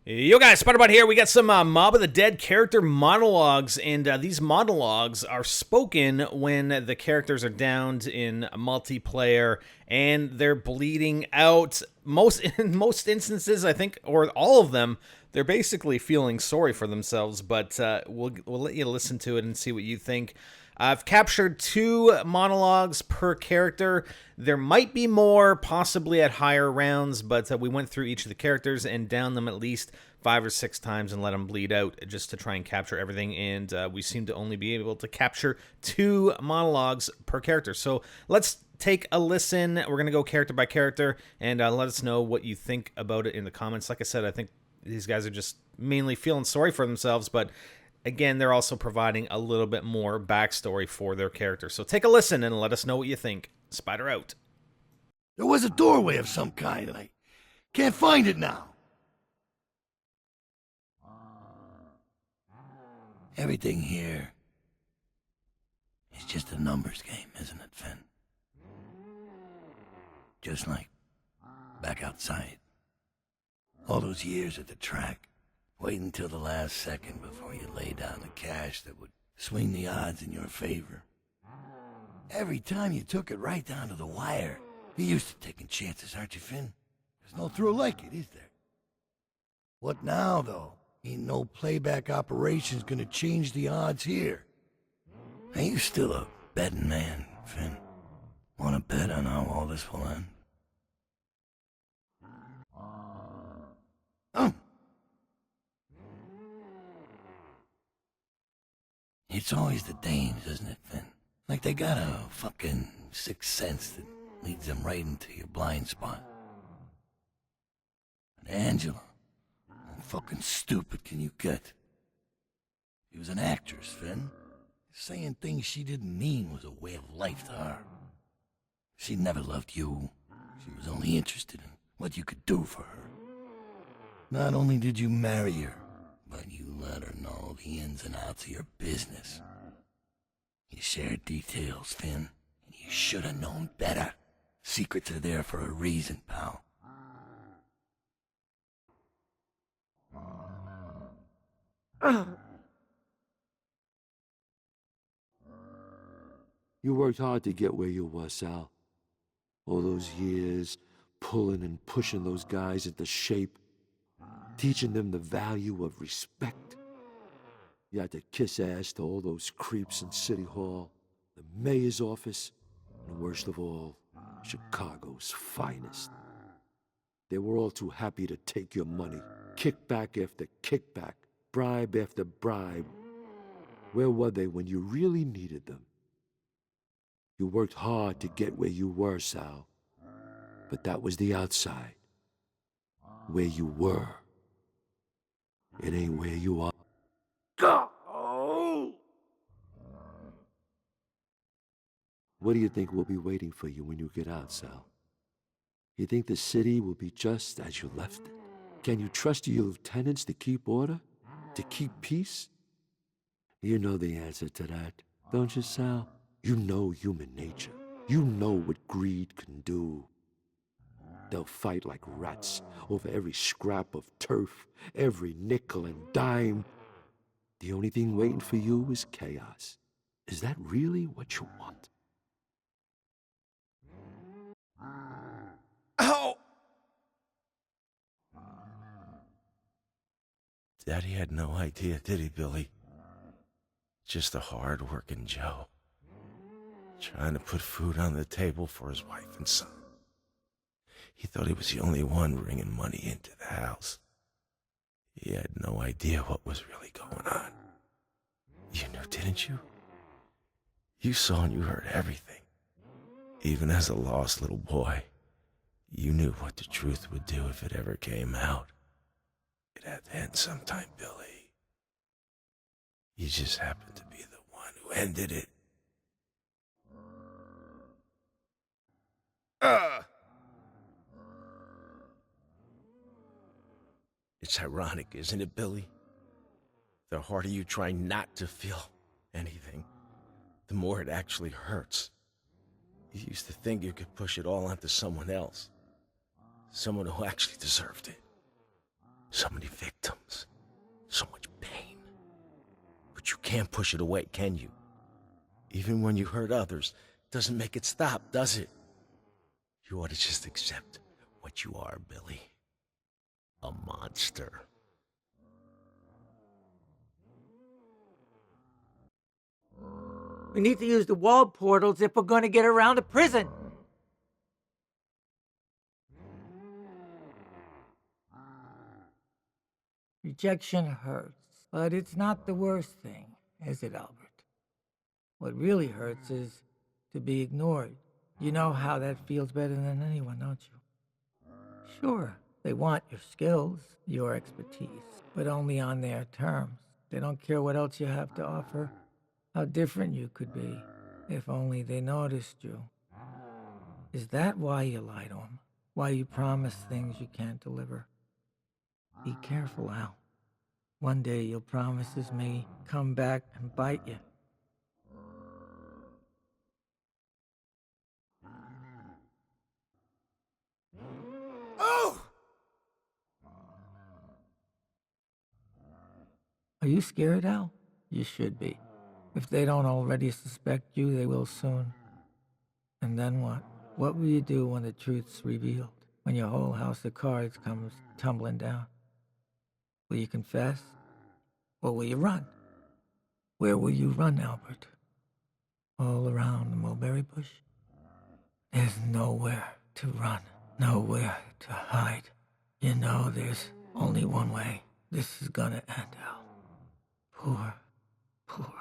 Yo guys, Spider-Bot here. We got some Mob of the Dead character monologues, and these monologues are spoken when the characters are downed in multiplayer and they're bleeding out. In most instances, I think, or all of them, they're basically feeling sorry for themselves. But we'll let you listen to it and see what you think. I've captured 2 monologues per character. There might be more, possibly at higher rounds, but we went through each of the characters and downed them at least 5 or 6 times and let them bleed out just to try and capture everything. And we seem to only be able to capture 2 monologues per character. So let's take a listen. We're going to go character by character and let us know what you think about it in the comments. Like I said, I think these guys are just mainly feeling sorry for themselves, but again, they're also providing a little bit more backstory for their character. So take a listen and let us know what you think. Spider out. There was a doorway of some kind, and I can't find it now. Everything here is just a numbers game, isn't it, Finn? Just like back outside. All those years at the track, waiting until the last second before you lay down the cash that would swing the odds in your favor. Every time you took it right down to the wire. You're used to taking chances, aren't you, Finn? There's no thrill like it, is there? What now, though? Ain't no playback operation's gonna change the odds here. Are you still a betting man, Finn? Wanna bet on how all this will end? Oh. It's always the dames, isn't it, Finn? Like they got a fucking sixth sense that leads them right into your blind spot. But Angela, how fucking stupid can you get? She was an actress, Finn. Saying things she didn't mean was a way of life to her. She never loved you. She was only interested in what you could do for her. Not only did you marry her, but you let her know the ins and outs of your business. You shared details, Finn, and you should have known better. Secrets are there for a reason, pal. You worked hard to get where you were, Sal. All those years, pulling and pushing those guys into shape, teaching them the value of respect. You had to kiss ass to all those creeps in City Hall, the mayor's office, and worst of all, Chicago's finest. They were all too happy to take your money, kickback after kickback, bribe after bribe. Where were they when you really needed them? You worked hard to get where you were, Sal. But that was the outside. Where you were. It ain't where you are. Go! What do you think will be waiting for you when you get out, Sal? You think the city will be just as you left it? Can you trust your lieutenants to keep order? To keep peace? You know the answer to that, don't you, Sal? You know human nature. You know what greed can do. They'll fight like rats over every scrap of turf, every nickel and dime. The only thing waiting for you is chaos. Is that really what you want? Ow! Daddy had no idea, did he, Billy? Just a hard-working Joe, trying to put food on the table for his wife and son. He thought he was the only one bringing money into the house. He had no idea what was really going on. You knew, didn't you? You saw and you heard everything. Even as a lost little boy, you knew what the truth would do if it ever came out. It had to end sometime, Billy. You just happened to be the one who ended it. It's ironic, isn't it, Billy? The harder you try not to feel anything, the more it actually hurts. You used to think you could push it all onto someone else. Someone who actually deserved it. So many victims. So much pain. But you can't push it away, can you? Even when you hurt others, doesn't make it stop, does it? You ought to just accept what you are, Billy. A monster. We need to use the wall portals if we're going to get around to prison. Rejection hurts, but it's not the worst thing, is it, Albert? What really hurts is to be ignored. You know how that feels better than anyone, don't you? Sure, they want your skills, your expertise, but only on their terms. They don't care what else you have to offer, how different you could be, if only they noticed you. Is that why you lie to them? Why you promise things you can't deliver? Be careful, Al. One day your promises may come back and bite you. Oh! Are you scared, Al? You should be. If they don't already suspect you, they will soon. And then what? What will you do when the truth's revealed? When your whole house of cards comes tumbling down? Will you confess? Or will you run? Where will you run, Albert? All around the mulberry bush? There's nowhere to run, nowhere to hide. You know there's only one way this is gonna end, Al. Poor, poor